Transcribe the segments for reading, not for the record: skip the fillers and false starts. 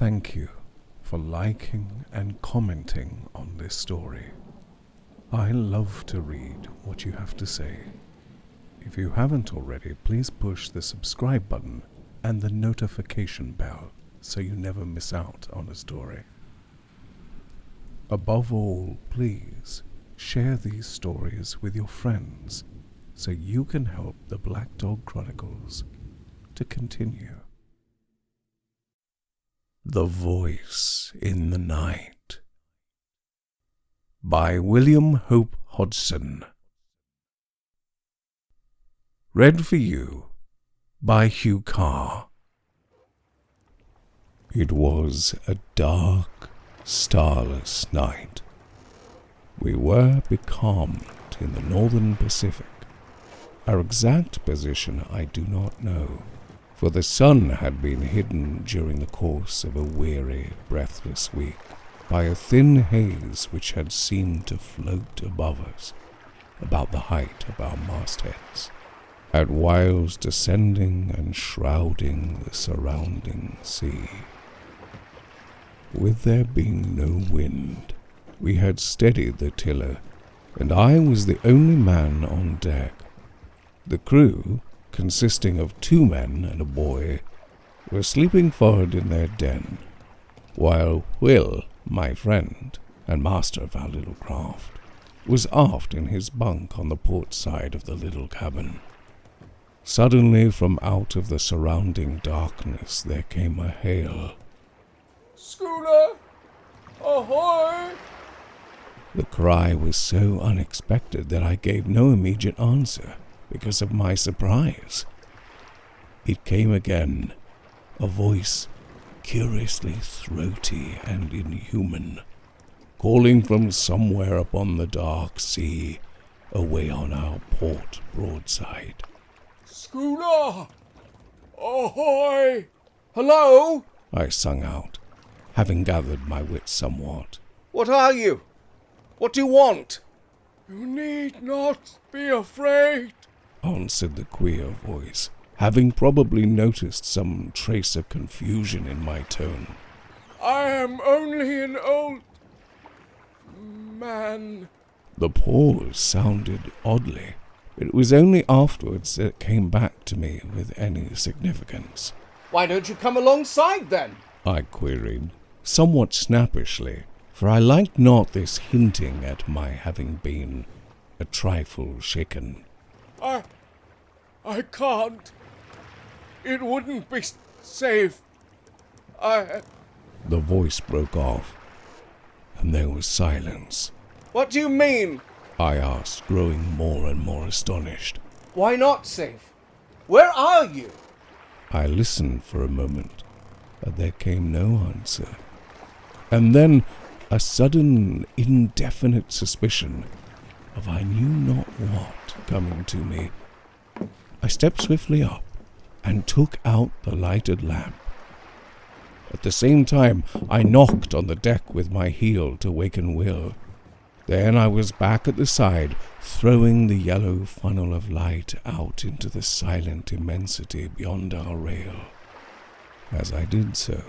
thank you for liking and commenting on this story. I love to read what you have to say. If you haven't already, please push the subscribe button and the notification bell so you never miss out on a story. Above all, please share these stories with your friends so you can help the Black Dog Chronicles to continue. The Voice in the Night by William Hope Hodgson. Read for you by Huw Carr. It was a dark, starless night. We were becalmed in the northern Pacific. Our exact position I do not know, for the sun had been hidden during the course of a weary, breathless week by a thin haze which had seemed to float above us, about the height of our mastheads, at whiles descending and shrouding the surrounding sea. With there being no wind, we had steadied the tiller, and I was the only man on deck. The crew, consisting of 2 men and a boy, were sleeping forward in their den, while Will, my friend and master of our little craft, was aft in his bunk on the port side of the little cabin. Suddenly from out of the surrounding darkness there came a hail. "Schooner! Ahoy!" The cry was so unexpected that I gave no immediate answer because of my surprise. It came again, a voice curiously throaty and inhuman, calling from somewhere upon the dark sea, away on our port broadside. "Schooner! Ahoy! Hello?" I sung out, having gathered my wits somewhat. "What are you? What do you want?" "You need not be afraid," answered the queer voice, having probably noticed some trace of confusion in my tone. "I am only an old man." The pause sounded oddly, but it was only afterwards that it came back to me with any significance. "Why don't you come alongside then?" I queried, somewhat snappishly, for I liked not this hinting at my having been a trifle shaken. I can't. It wouldn't be safe. The voice broke off, and there was silence. "What do you mean?" I asked, growing more and more astonished. "Why not safe? Where are you?" I listened for a moment, but there came no answer. And then a sudden, indefinite suspicion of I knew not what coming to me. I stepped swiftly up and took out the lighted lamp. At the same time, I knocked on the deck with my heel to waken Will. Then I was back at the side, throwing the yellow funnel of light out into the silent immensity beyond our rail. As I did so,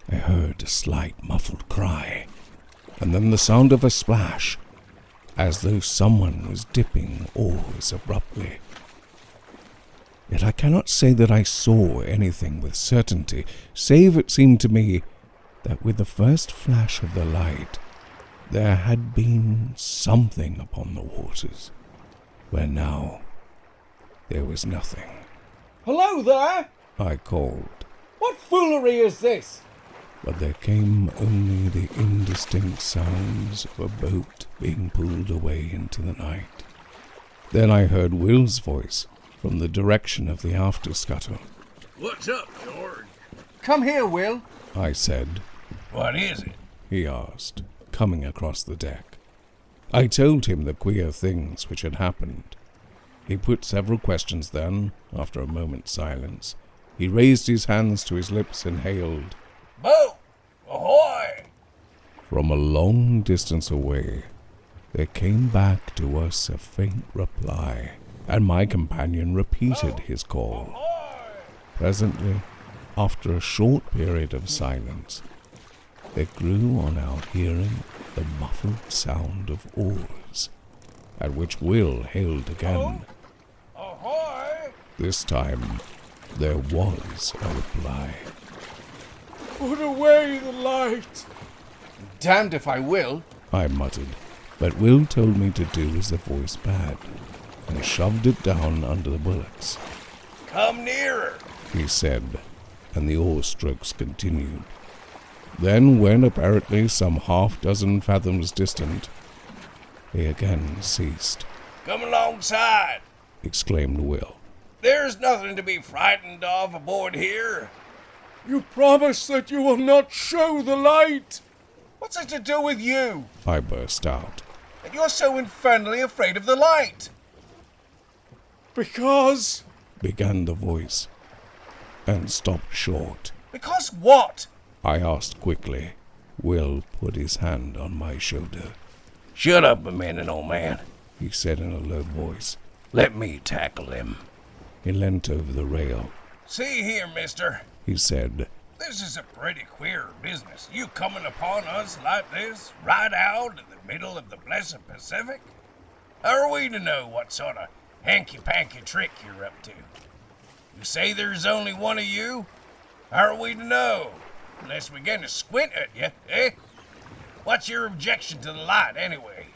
I heard a slight muffled cry, and then the sound of a splash, as though someone was dipping oars abruptly. Yet I cannot say that I saw anything with certainty, save it seemed to me that with the first flash of the light, there had been something upon the waters, where now there was nothing. "Hello there!" I called. "What foolery is this?" But there came only the indistinct sounds of a boat being pulled away into the night. Then I heard Will's voice from the direction of the after scuttle. "What's up, George?" "Come here, Will," I said. "What is it?" He asked, coming across the deck. I told him the queer things which had happened. He put several questions then, after a moment's silence. He raised his hands to his lips and hailed, "Boat! Ahoy!" From a long distance away, there came back to us a faint reply, and my companion repeated his call. Presently, After a short period of silence, there grew on our hearing the muffled sound of oars, at which Will hailed again. Ahoy! This time, there was a reply. Put away the light. Damned if I will. I muttered, but Will told me to do as the voice bade, and shoved it down under the bulwarks. Come nearer, He said, and the oar strokes continued. Then, when apparently some 6 fathoms distant, they again ceased. come alongside. Exclaimed Will. There's nothing to be frightened of aboard here. You promise that you will not show the light. What's it to do with you? I burst out. That you're so infernally afraid of the light? Because... Began the voice, and stopped short. Because what? I asked quickly. Will put his hand on my shoulder. Shut up a minute, old man. He said in a low voice. Let me tackle him. He leant over the rail. See here, mister. He said, This is a pretty queer business. You coming upon us like this, right out in the middle of the blessed Pacific? How are we to know what sort of hanky-panky trick you're up to? You say there's only one of you? How are we to know? Unless we begin to squint at you, eh? What's your objection to the light, anyway?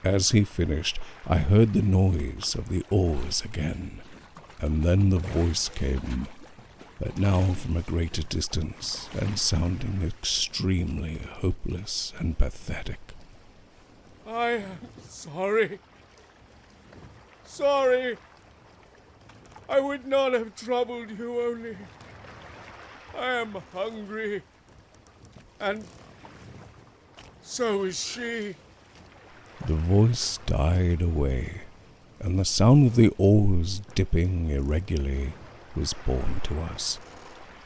As he finished, I heard the noise of the oars again, and then the voice came, but now from a greater distance, and sounding extremely hopeless and pathetic. I am sorry. Sorry. I would not have troubled you, only I am hungry, and so is she. The voice died away, and the sound of the oars dipping irregularly was borne to us.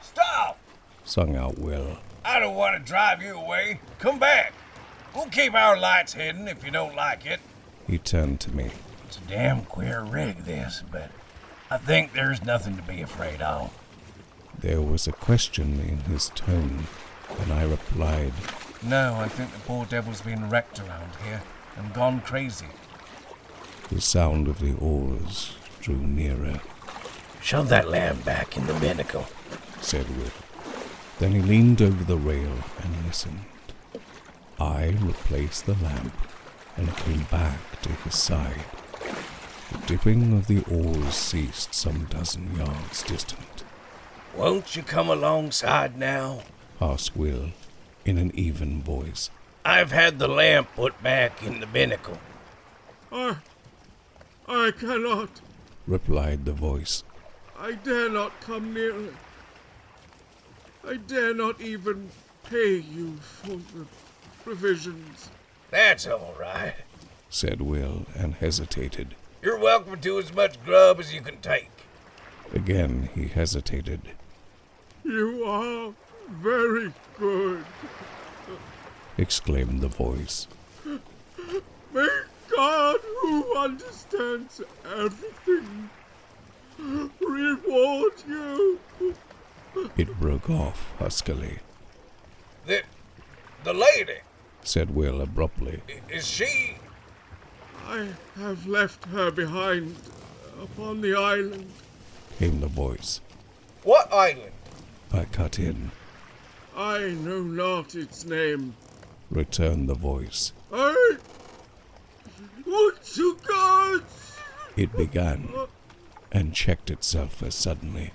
Stop! Sung out Will. I don't want to drive you away. Come back. We'll keep our lights hidden if you don't like it. He turned to me. It's a damn queer rig, this, but I think there's nothing to be afraid of. There was a question in his tone, and I replied, No, I think the poor devil's been wrecked around here and gone crazy. The sound of the oars drew nearer. Shove that lamp back in the binnacle, said Will. Then he leaned over the rail and listened. I replaced the lamp and came back to his side. The dipping of the oars ceased some 12 yards distant. Won't you come alongside now? Asked Will, in an even voice. I've had the lamp put back in the binnacle. I cannot. Replied the voice. I dare not come nearer. I dare not even pay you for the provisions. That's all right. Said Will, and hesitated. You're welcome to as much grub as you can take. Again he hesitated. You are very good. Exclaimed the voice. May God, who understands everything, reward you. It broke off huskily. The lady, Said Will abruptly. is she? I have left her behind upon the island. Came the voice. What island? I cut in. I know not its name. Returned the voice. I want to God. It began, and checked itself as suddenly.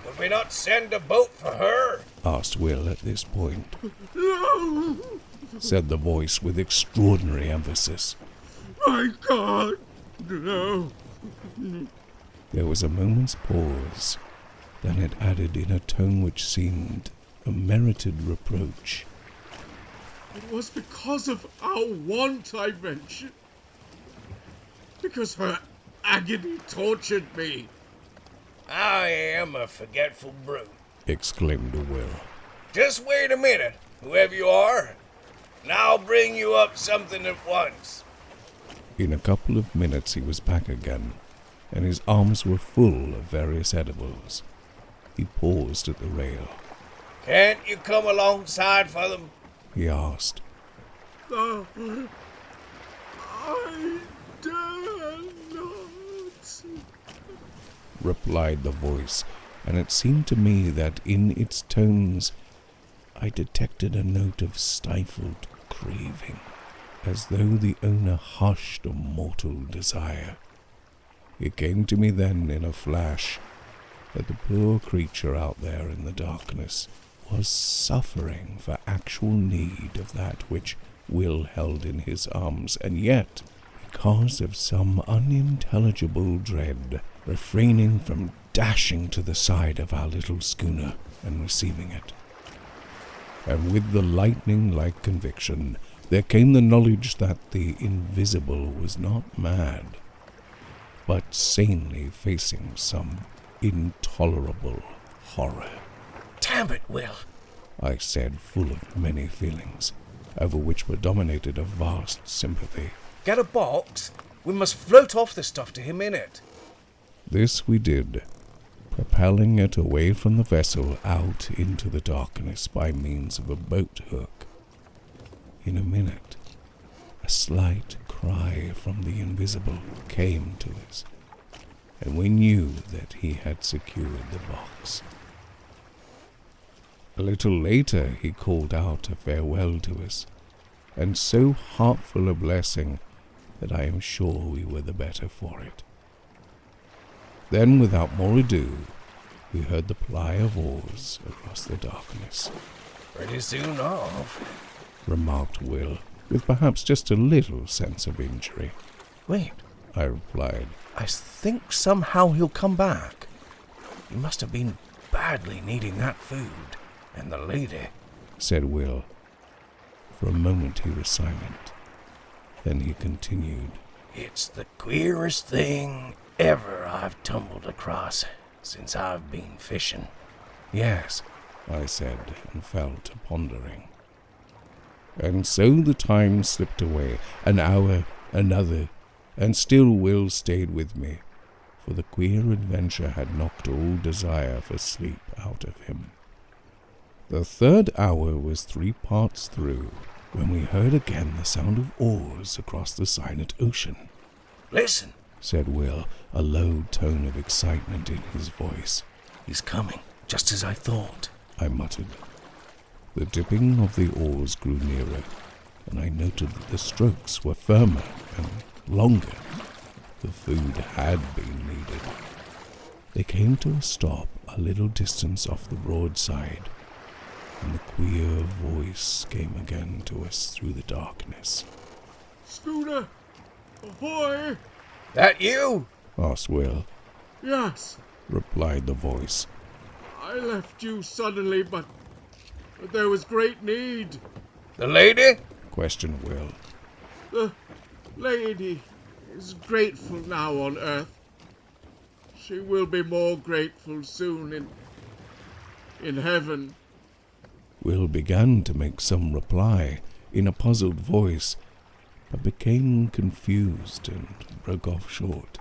Could we not send a boat for her? Asked Will at this point. No, Said the voice with extraordinary emphasis. my God, no. There was a moment's pause. Then it added in a tone which seemed a merited reproach. It was because of our want I ventured. Because her agony tortured me. I am a forgetful brute. Exclaimed Will. Just wait a minute, whoever you are, and I'll bring you up something at once. In a couple of minutes he was back again, and his arms were full of various edibles. He paused at the rail. Can't you come alongside for them? He asked. I dare not, replied the voice, and it seemed to me that in its tones I detected a note of stifled craving, as though the owner hushed a mortal desire. It came to me then in a flash that the poor creature out there in the darkness was suffering for actual need of that which Will held in his arms, and yet, because of some unintelligible dread, refraining from dashing to the side of our little schooner and receiving it. And with the lightning-like conviction, there came the knowledge that the invisible was not mad, but sanely facing some intolerable horror. Damn it, Will, I said, full of many feelings, over which predominated a vast sympathy. Get a box. We must float off the stuff to him in it. This we did, propelling it away from the vessel out into the darkness by means of a boat hook. In a minute, a slight cry from the invisible came to us, and we knew that he had secured the box. A little later he called out a farewell to us, and so heartful a blessing that I am sure we were the better for it. Then, without more ado, we heard the ply of oars across the darkness. Pretty soon off, remarked Will, with perhaps just a little sense of injury. Wait, I replied. I think somehow he'll come back. He must have been badly needing that food. And the lady, said Will. For a moment he was silent. Then he continued. It's the queerest thing ever I've tumbled across since I've been fishing. Yes, I said, and fell to pondering. And so the time slipped away, an hour, another, and still Will stayed with me, for the queer adventure had knocked all desire for sleep out of him. The third hour was 3 parts through, when we heard again the sound of oars across the silent ocean. Listen, said Will, a low tone of excitement in his voice. He's coming, just as I thought, I muttered. The dipping of the oars grew nearer, and I noted that the strokes were firmer and longer. The food had been needed. They came to a stop a little distance off the broadside, and the queer voice came again to us through the darkness. Schooner, ahoy! That you? Asked Will. Yes, replied the voice. I left you suddenly, but there was great need. The lady? Questioned Will. The lady is grateful now on Earth. She will be more grateful soon in heaven. Will began to make some reply in a puzzled voice, but became confused and broke off short.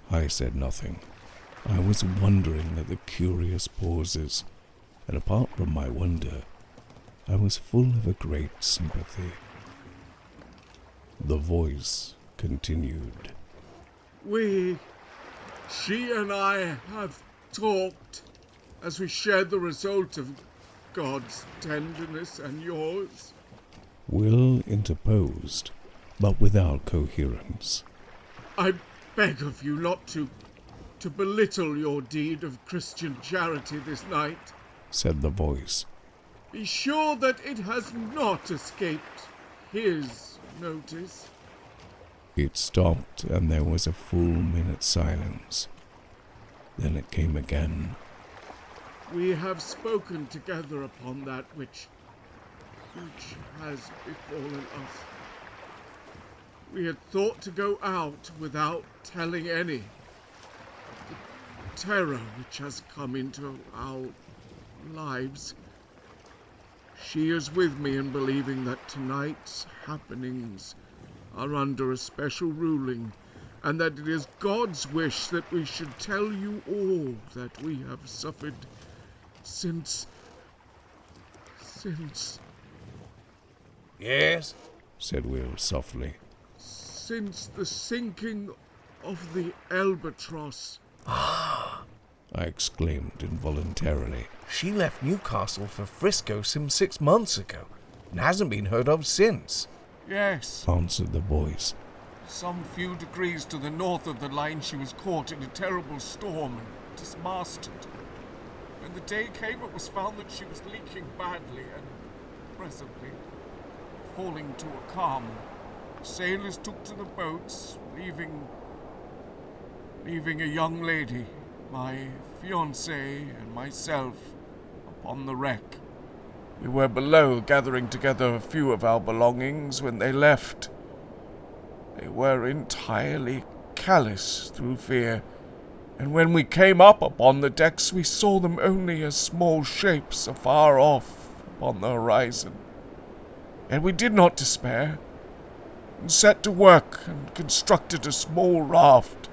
I said nothing. I was wondering at the curious pauses, and apart from my wonder, I was full of a great sympathy. The voice continued. She and I have talked as we shared the result of God's tenderness and yours. Will interposed, but without coherence. I beg of you not to belittle your deed of Christian charity this night, said the voice. Be sure that it has not escaped his notice. It stopped, and there was a full minute's silence. Then it came again. We have spoken together upon that which has befallen us. We had thought to go out without telling any. The terror which has come into our lives. She is with me in believing that tonight's happenings are under a special ruling and that it is God's wish that we should tell you all that we have suffered since... Yes? said Will softly. Since the sinking of the Albatross. I exclaimed involuntarily. She left Newcastle for Frisco some 6 months ago, and hasn't been heard of since. Yes. Answered the voice. Some few degrees to the north of the line she was caught in a terrible storm and dismasted. When the day came, it was found that she was leaking badly and presently falling to a calm. Sailors took to the boats, leaving a young lady, my fiancée and myself, upon the wreck. We were below, gathering together a few of our belongings when they left. They were entirely callous through fear, and when we came up upon the decks, we saw them only as small shapes afar off upon the horizon. And we did not despair, and set to work and constructed a small raft.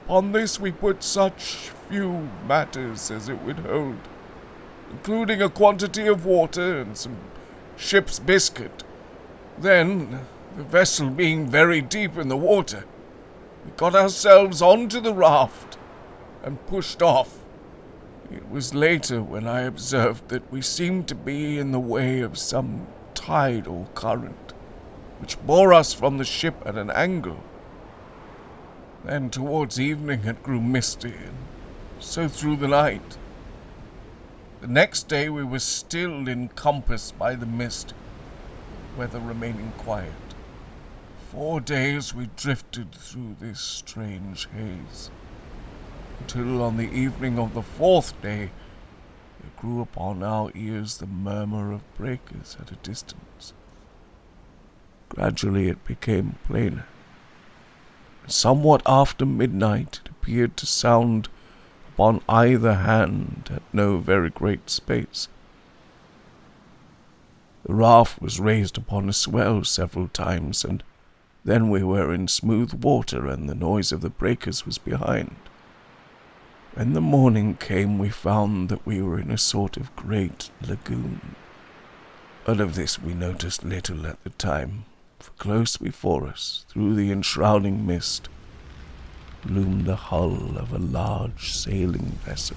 On this we put such few matters as it would hold, including a quantity of water and some ship's biscuit. Then, the vessel being very deep in the water, we got ourselves onto the raft and pushed off. It was later when I observed that we seemed to be in the way of some tidal current, which bore us from the ship at an angle. Then towards evening it grew misty, and so through the night. The next day we were still encompassed by the mist, weather remaining quiet. 4 days we drifted through this strange haze, until on the evening of the 4th day there grew upon our ears the murmur of breakers at a distance. Gradually it became plainer. Somewhat after midnight it appeared to sound upon either hand at no very great space. The raft was raised upon a swell several times, and then we were in smooth water, and the noise of the breakers was behind. When the morning came, we found that we were in a sort of great lagoon. But of this we noticed little at the time, for close before us, through the enshrouding mist, loomed the hull of a large sailing vessel.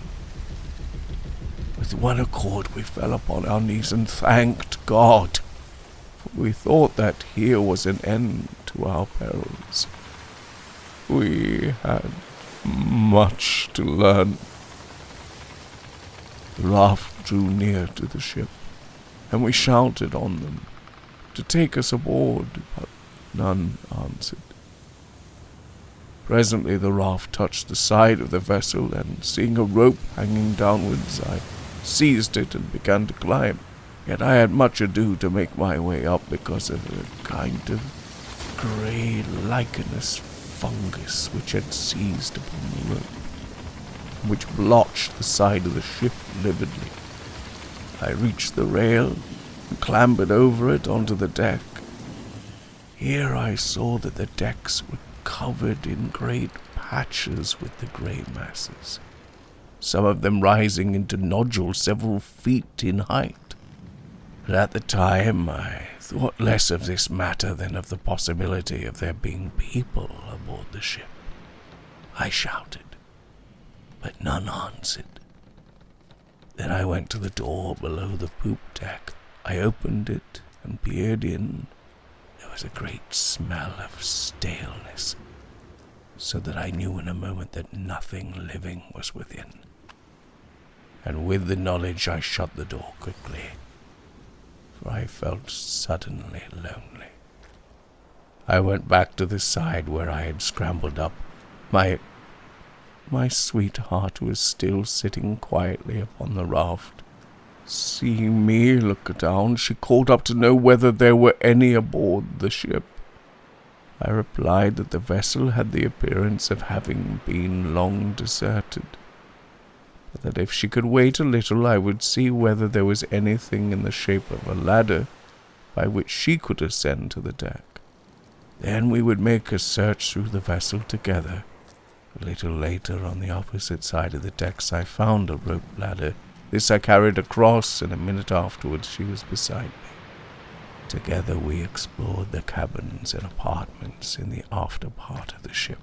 With one accord we fell upon our knees and thanked God, for we thought that here was an end to our perils. We had much to learn. The raft drew near to the ship, and we shouted on them to take us aboard, but none answered. Presently the raft touched the side of the vessel, and seeing a rope hanging downwards, I seized it and began to climb. Yet I had much ado to make my way up because of a kind of grey lichenous fungus which had seized upon the rope, which blotched the side of the ship lividly. I reached the rail and clambered over it onto the deck. Here I saw that the decks were covered in great patches with the grey masses, some of them rising into nodules several feet in height. But at the time I thought less of this matter than of the possibility of there being people aboard the ship. I shouted, but none answered. Then I went to the door below the poop deck. I opened it and peered in. There was a great smell of staleness, so that I knew in a moment that nothing living was within. And with the knowledge I shut the door quickly, for I felt suddenly lonely. I went back to the side where I had scrambled up. My sweetheart was still sitting quietly upon the raft. Seeing me look down, she called up to know whether there were any aboard the ship. I replied that the vessel had the appearance of having been long deserted, but that if she could wait a little I would see whether there was anything in the shape of a ladder by which she could ascend to the deck. Then we would make a search through the vessel together. A little later, on the opposite side of the decks, I found a rope ladder. This I carried across, and a minute afterwards she was beside me. Together we explored the cabins and apartments in the after part of the ship,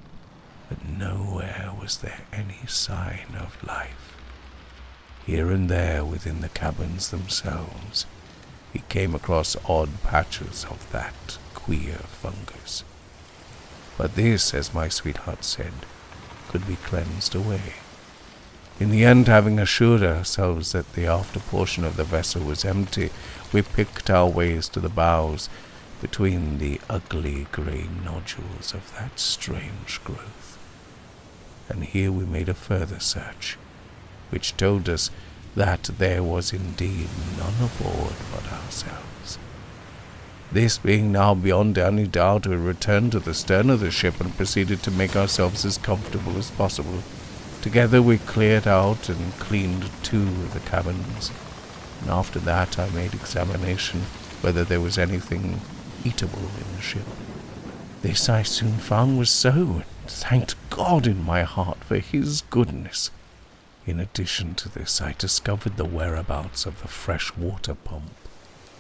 but nowhere was there any sign of life. Here and there within the cabins themselves, we came across odd patches of that queer fungus. But this, as my sweetheart said, could be cleansed away. In the end, having assured ourselves that the after portion of the vessel was empty, we picked our ways to the bows between the ugly grey nodules of that strange growth. And here we made a further search, which told us that there was indeed none aboard but ourselves. This being now beyond any doubt, we returned to the stern of the ship and proceeded to make ourselves as comfortable as possible. Together we cleared out and cleaned 2 of the cabins, and after that I made examination whether there was anything eatable in the ship. This I soon found was so, and thanked God in my heart for his goodness. In addition to this, I discovered the whereabouts of the fresh water pump,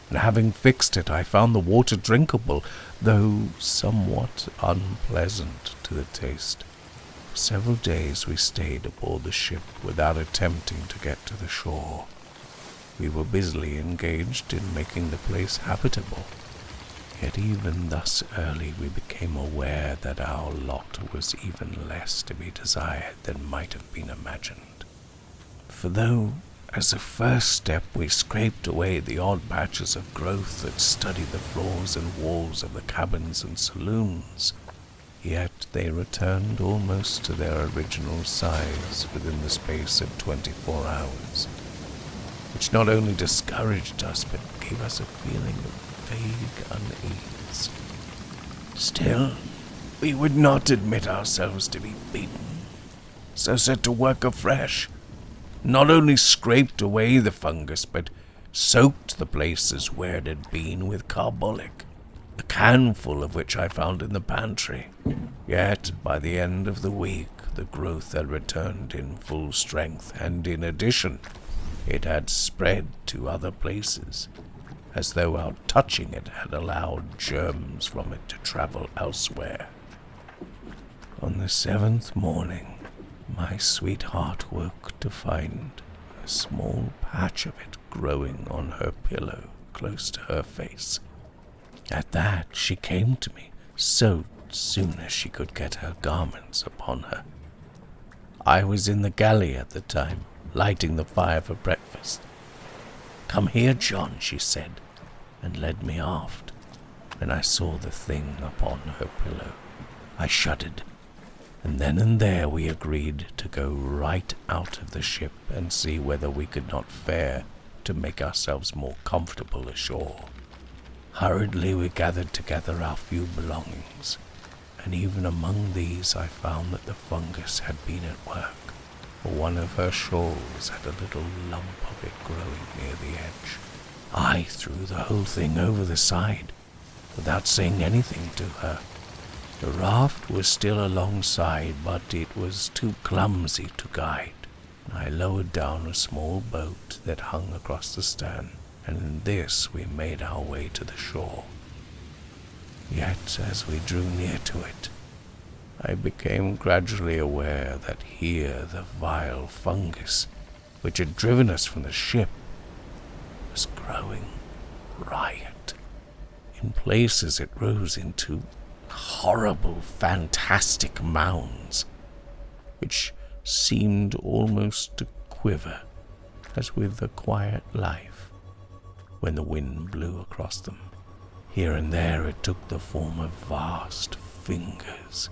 and having fixed it, I found the water drinkable, though somewhat unpleasant to the taste. For several days we stayed aboard the ship without attempting to get to the shore. We were busily engaged in making the place habitable. Yet even thus early we became aware that our lot was even less to be desired than might have been imagined. For though, as a first step, we scraped away the odd patches of growth that studded the floors and walls of the cabins and saloons, yet they returned almost to their original size within the space of 24 hours, which not only discouraged us, but gave us a feeling of vague unease. Still, we would not admit ourselves to be beaten, so set to work afresh. Not only scraped away the fungus, but soaked the places where it had been with carbolic, a canful of which I found in the pantry. Yet, by the end of the week, the growth had returned in full strength, and in addition, it had spread to other places, as though our touching it had allowed germs from it to travel elsewhere. On the 7th morning, my sweetheart woke to find a small patch of it growing on her pillow close to her face. At that she came to me, so soon as she could get her garments upon her. I was in the galley at the time, lighting the fire for breakfast. "Come here, John," she said, and led me aft. When I saw the thing upon her pillow, I shuddered, and then and there we agreed to go right out of the ship and see whether we could not fare to make ourselves more comfortable ashore. Hurriedly we gathered together our few belongings, and even among these I found that the fungus had been at work, for one of her shawls had a little lump of it growing near the edge. I threw the whole thing over the side, without saying anything to her. The raft was still alongside, but it was too clumsy to guide. I lowered down a small boat that hung across the stern, and in this we made our way to the shore. Yet, as we drew near to it, I became gradually aware that here the vile fungus, which had driven us from the ship, was growing riot. In places it rose into horrible, fantastic mounds, which seemed almost to quiver, as with a quiet life, when the wind blew across them. Here and there it took the form of vast fingers,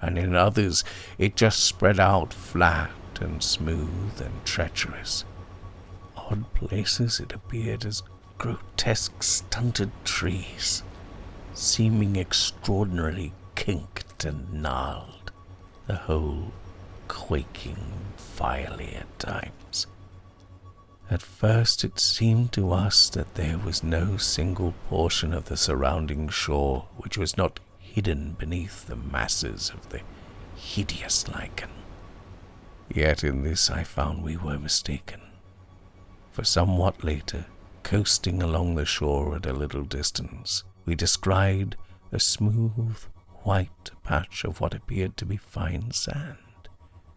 and in others it just spread out flat and smooth and treacherous. Odd places it appeared as grotesque stunted trees, seeming extraordinarily kinked and gnarled, the whole quaking vilely at times. At first it seemed to us that there was no single portion of the surrounding shore which was not hidden beneath the masses of the hideous lichen. Yet in this I found we were mistaken, for somewhat later, coasting along the shore at a little distance, we descried a smooth, white patch of what appeared to be fine sand,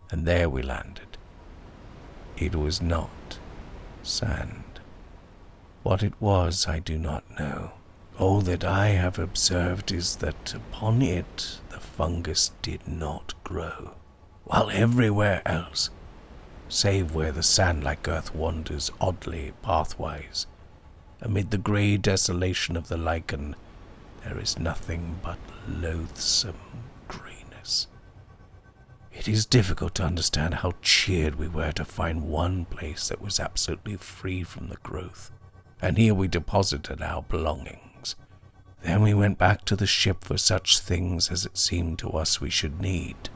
and there we landed. It was not sand. What it was I do not know. All that I have observed is that upon it the fungus did not grow, while everywhere else, save where the sand-like earth wanders oddly pathwise, amid the grey desolation of the lichen, there is nothing but loathsome greyness. It is difficult to understand how cheered we were to find one place that was absolutely free from the growth, and here we deposited our belongings. Then we went back to the ship for such things as it seemed to us we should need.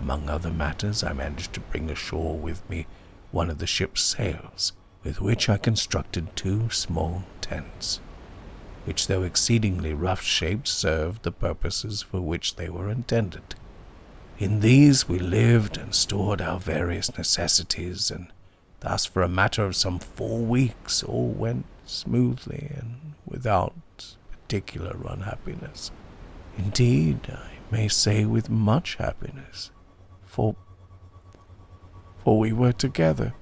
Among other matters, I managed to bring ashore with me one of the ship's sails, with which I constructed 2 small tents, which, though exceedingly rough-shaped, served the purposes for which they were intended. In these we lived and stored our various necessities, and thus for a matter of some 4 weeks all went smoothly and without particular unhappiness. Indeed, I may say with much happiness, for we were together.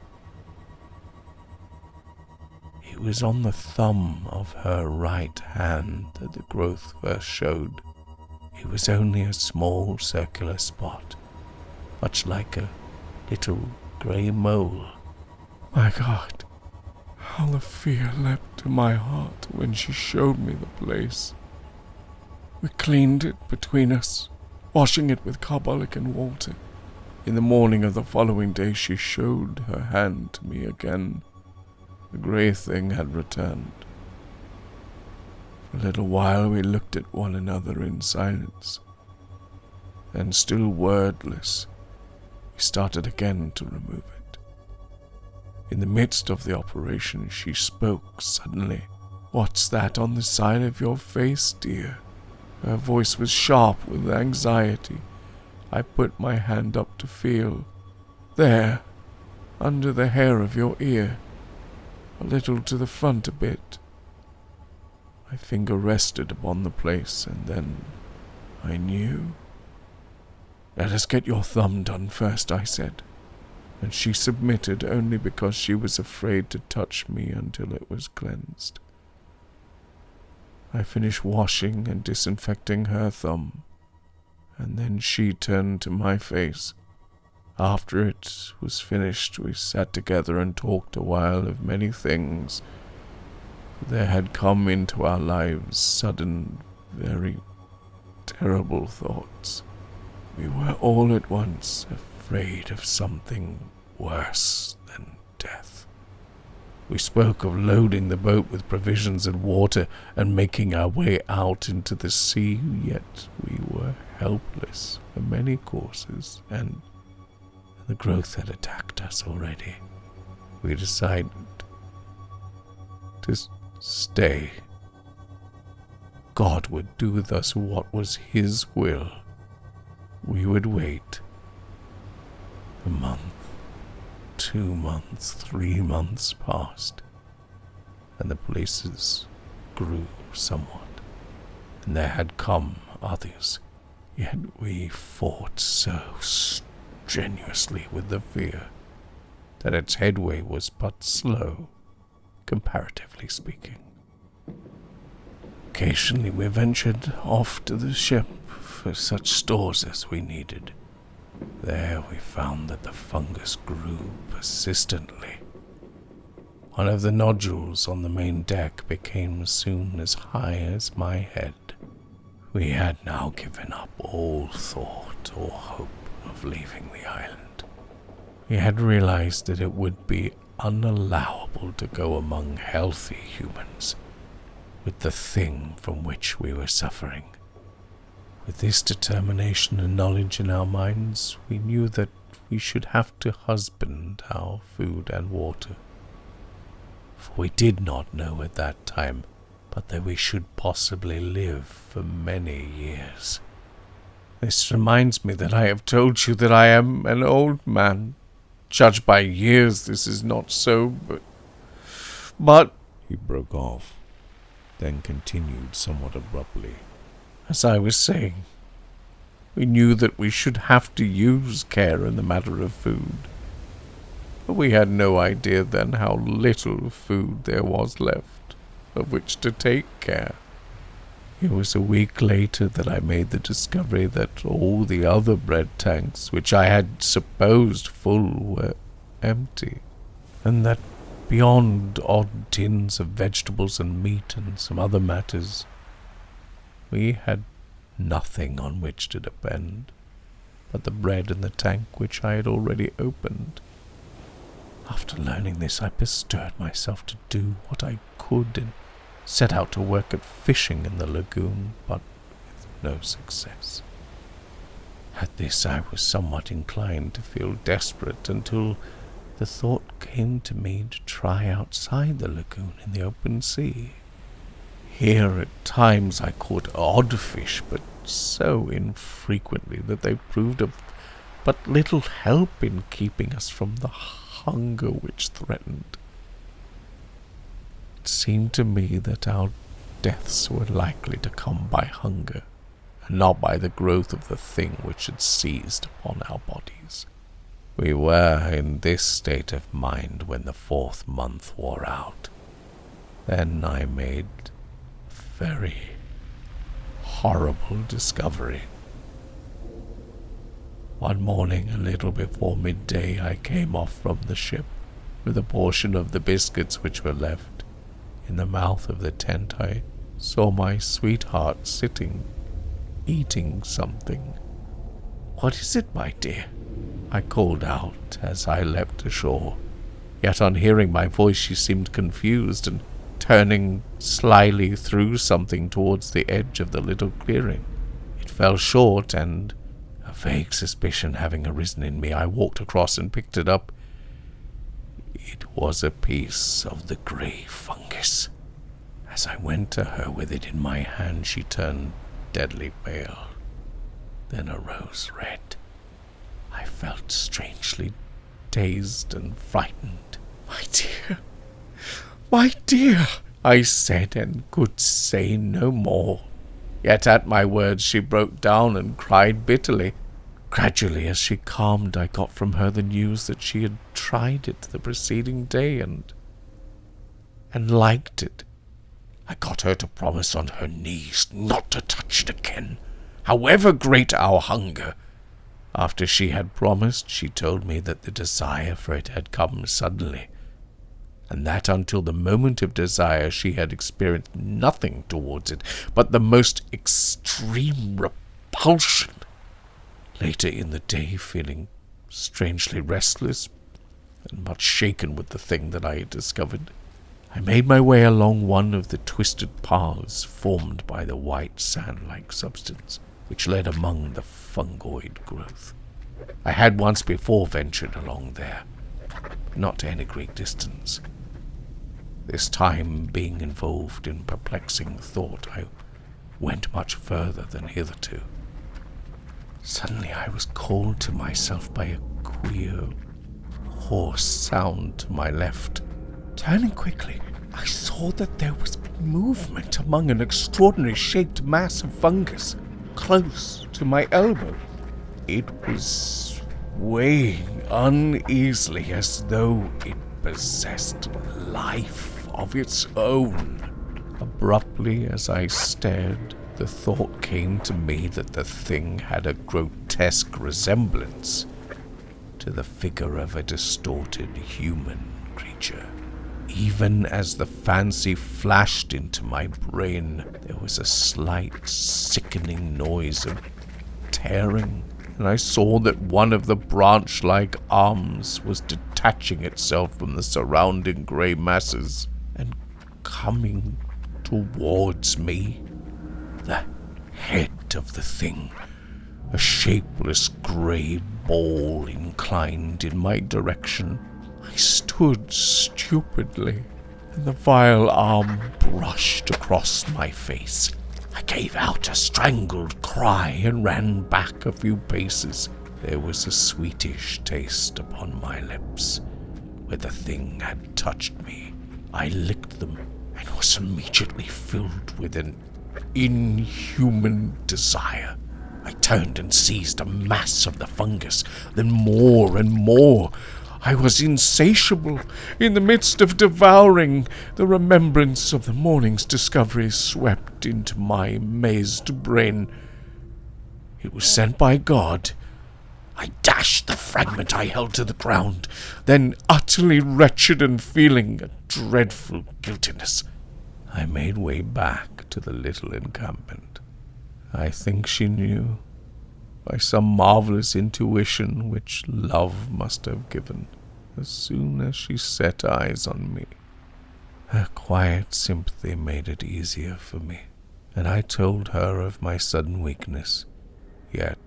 It was on the thumb of her right hand that the growth first showed. It was only a small circular spot, much like a little grey mole. My God, how the fear leapt to my heart when she showed me the place. We cleaned it between us, washing it with carbolic and water. In the morning of the following day she showed her hand to me again. The grey thing had returned. For a little while we looked at one another in silence. Then, still wordless, we started again to remove it. In the midst of the operation she spoke suddenly. "What's that on the side of your face, dear?" Her voice was sharp with anxiety. I put my hand up to feel. "There, under the hair of your ear. A little to the front a bit." My finger rested upon the place, and then I knew. "Let us get your thumb done first," I said, and she submitted only because she was afraid to touch me until it was cleansed. I finished washing and disinfecting her thumb, and then she turned to my face. After it was finished, we sat together and talked a while of many things. There had come into our lives sudden, very terrible thoughts. We were all at once afraid of something worse than death. We spoke of loading the boat with provisions and water and making our way out into the sea, yet we were helpless for many courses, and the growth had attacked us already. We decided to stay. God would do with us what was His will. We would wait. A month, 2 months, 3 months passed, and the places grew somewhat, and there had come others. Yet we fought so strenuously with the fear that its headway was but slow, comparatively speaking. Occasionally we ventured off to the ship for such stores as we needed. There we found that the fungus grew persistently. One of the nodules on the main deck became soon as high as my head. We had now given up all thought or hope of leaving the island. We had realized that it would be unallowable to go among healthy humans with the thing from which we were suffering. With this determination and knowledge in our minds, we knew that we should have to husband our food and water. For we did not know at that time but that we should possibly live for many years. This reminds me that I have told you that I am an old man. Judged by years, this is not so, but he broke off, then continued somewhat abruptly. As I was saying, we knew that we should have to use care in the matter of food. But we had no idea then how little food there was left of which to take care. It was a week later that I made the discovery that all the other bread tanks, which I had supposed full, were empty, and that beyond odd tins of vegetables and meat and some other matters, we had nothing on which to depend but the bread in the tank which I had already opened. After learning this, I bestirred myself to do what I could and set out to work at fishing in the lagoon, but with no success. At this I was somewhat inclined to feel desperate until the thought came to me to try outside the lagoon in the open sea. Here at times I caught odd fish, but so infrequently that they proved of but little help in keeping us from the hunger which threatened. It seemed to me that our deaths were likely to come by hunger, and not by the growth of the thing which had seized upon our bodies. We were in this state of mind when the 4th month wore out. Then I made a very horrible discovery. One morning, a little before midday, I came off from the ship with a portion of the biscuits which were left. In the mouth of the tent I saw my sweetheart sitting, eating something. "What is it, my dear?" I called out as I leapt ashore. Yet on hearing my voice she seemed confused, and turning slyly threw something towards the edge of the little clearing. It fell short, and a vague suspicion having arisen in me, I walked across and picked it up. It was a piece of the grey fungus. As I went to her with it in my hand, she turned deadly pale, then arose red. I felt strangely dazed and frightened. My dear, I said, and could say no more. Yet at my words she broke down and cried bitterly. Gradually, as she calmed, I got from her the news that she had tried it the preceding day and liked it. I got her to promise on her knees not to touch it again, however great our hunger. After she had promised, she told me that the desire for it had come suddenly, and that until the moment of desire she had experienced nothing towards it but the most extreme repulsion. Later in the day, feeling strangely restless and much shaken with the thing that I had discovered, I made my way along one of the twisted paths formed by the white sand-like substance which led among the fungoid growth. I had once before ventured along there, but not to any great distance. This time, being involved in perplexing thought, I went much further than hitherto. Suddenly I was called to myself by a queer, hoarse sound to my left. Turning quickly, I saw that there was movement among an extraordinary shaped mass of fungus close to my elbow. It was swaying uneasily as though it possessed life of its own. Abruptly, as I stared, the thought came to me that the thing had a grotesque resemblance to the figure of a distorted human creature. Even as the fancy flashed into my brain, there was a slight sickening noise of tearing, and I saw that one of the branch-like arms was detaching itself from the surrounding grey masses and coming towards me. The head of the thing, a shapeless grey ball, inclined in my direction. I stood stupidly, and the vile arm brushed across my face. I gave out a strangled cry and ran back a few paces. There was a sweetish taste upon my lips. Where the thing had touched me, I licked them and was immediately filled with an inhuman desire. I turned and seized a mass of the fungus, then more and more. I was insatiable. In the midst of devouring, the remembrance of the morning's discovery swept into my mazed brain. It was sent by God. I dashed the fragment I held to the ground, then, utterly wretched and feeling a dreadful guiltiness, I made way back to the little encampment. I think she knew, by some marvelous intuition which love must have given, as soon as she set eyes on me. Her quiet sympathy made it easier for me, and I told her of my sudden weakness, yet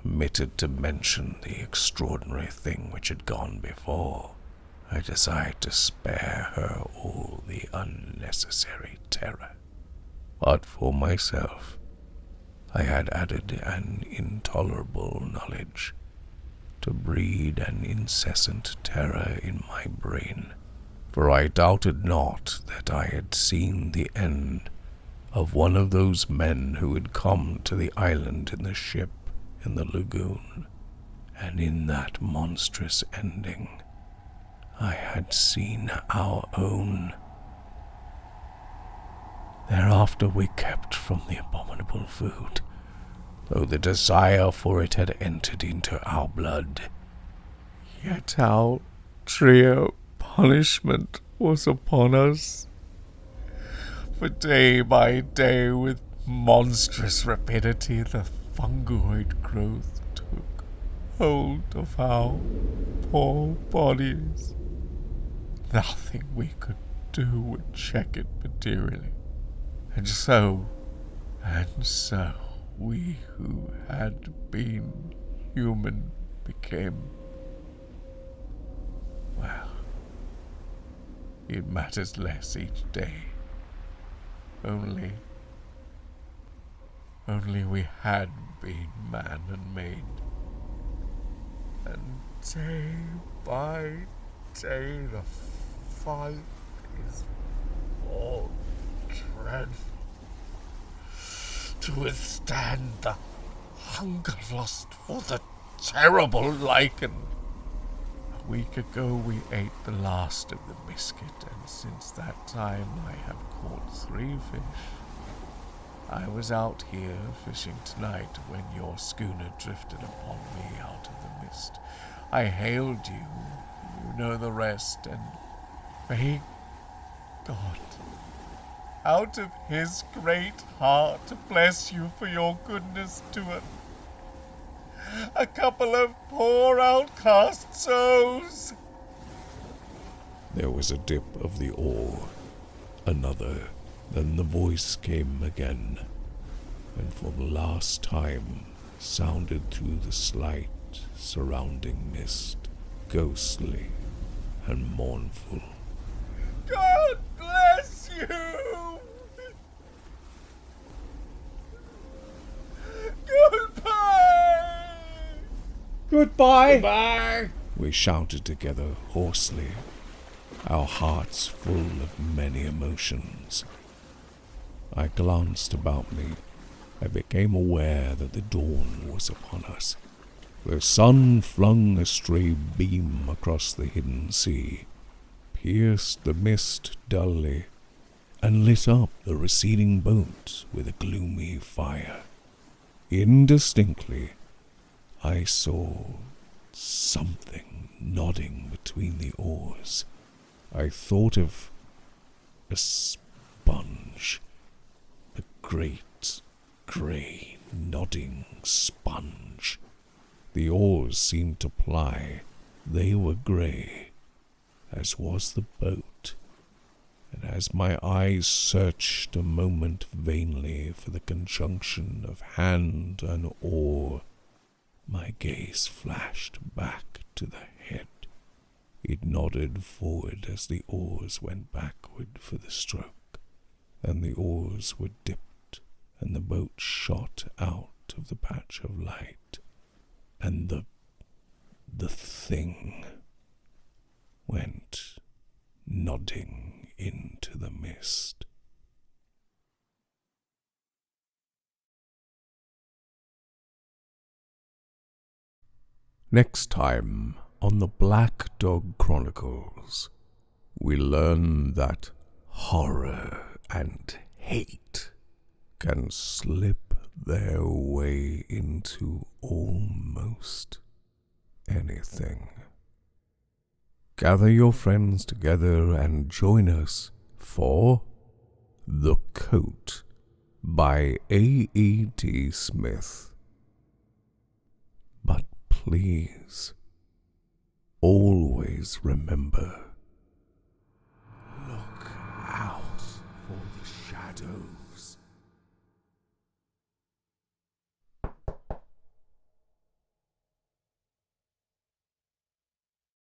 omitted to mention the extraordinary thing which had gone before. I desired to spare her all the unnecessary terror. But for myself, I had added an intolerable knowledge to breed an incessant terror in my brain, for I doubted not that I had seen the end of one of those men who had come to the island in the ship in the lagoon, and in that monstrous ending I had seen our own. Thereafter we kept from the abominable food, though the desire for it had entered into our blood. Yet how drear punishment was upon us! For day by day, with monstrous rapidity, the fungoid growth took hold of our poor bodies. Nothing we could do would check it materially. And so, we who had been human became, well, it matters less each day. Only we had been man and maid. And day by day the fight is more dreadful. To withstand the hunger lust for the terrible lichen. A week ago we ate the last of the biscuit, and since that time I have caught 3 fish. I was out here fishing tonight when your schooner drifted upon me out of the mist. I hailed you, you know the rest, and may God, out of his great heart, bless you for your goodness to a couple of poor outcast souls. There was a dip of the oar, another. Then the voice came again, and for the last time sounded through the slight surrounding mist, ghostly and mournful. God bless you! Goodbye! Goodbye! Goodbye! We shouted together hoarsely, our hearts full of many emotions. I glanced about me. I became aware that the dawn was upon us. The sun flung a stray beam across the hidden sea, pierced the mist dully, and lit up the receding boat with a gloomy fire. Indistinctly, I saw something nodding between the oars. I thought of a sponge, a great, grey, nodding sponge. The oars seemed to ply. They were grey, as was the boat, and as my eyes searched a moment vainly for the conjunction of hand and oar, my gaze flashed back to the head. It nodded forward as the oars went backward for the stroke, and the oars were dipped and the boat shot out of the patch of light, and the thing went nodding into the mist. Next time on the Black Dog Chronicles, we learn that horror and hate can slip their way into almost anything. Gather your friends together and join us for The Coat by A.E.T. Smith. But please, always remember, look out for the shadows.